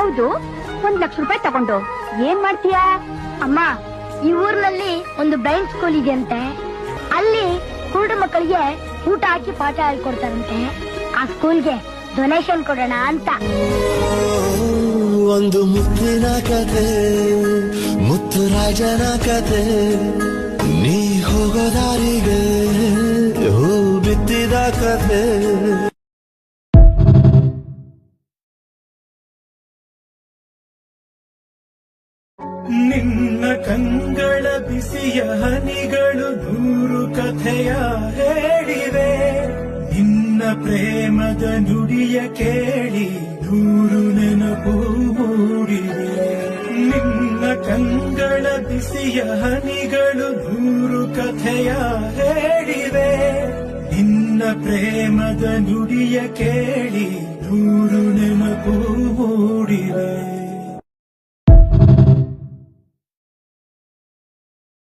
ಹೌದು, 1,00,000 ರೂಪಾಯಿ ತಗೊಂಡು ಏನ್ ಮಾಡ್ತೀಯಾ? ಅಮ್ಮ, ಈ ಊರ್ನಲ್ಲಿ ಒಂದು ಬ್ರೈನ್ ಸ್ಕೂಲ್ ಇದೆಯಂತೆ. ಅಲ್ಲಿ ಕುರುಡು ಮಕ್ಕಳಿಗೆ ಊಟ ಹಾಕಿ ಪಾಠ ಹೇಳ್ಕೊಡ್ತಾರಂತೆ. ಆ ಸ್ಕೂಲ್ಗೆ ಡೊನೇಷನ್ ಕೊಡೋಣ ಅಂತ. ಒಂದು ಮುತ್ತಿನ ಕತೆ, ಮುತ್ತು ರಾಜನ ಕತೆ, ನೀ ಹೋಗೋ ದಾರಿಗೆ ಹೂ ಬಿತ್ತಿದ ಕತೆ. ನಿನ್ನ ಕಂಗಳ ಬಿಸಿಯ ಹನಿಗಳು 100 ಕಥೆಯ ಹೇಳಿವೆ. ನಿನ್ನ ಪ್ರೇಮದ ನುಡಿಯ ಕೇಳಿ 100 ನೆನಪು ಮೂಡಿವೆ. ನಿನ್ನ ಕಂಗಳ ಬಿಸಿಯ ಹನಿಗಳು 100 ಕಥೆಯ ಹೇಳಿವೆ. ನಿನ್ನ ಪ್ರೇಮದ ನುಡಿಯ ಕೇಳಿ 100 ನೆನಪು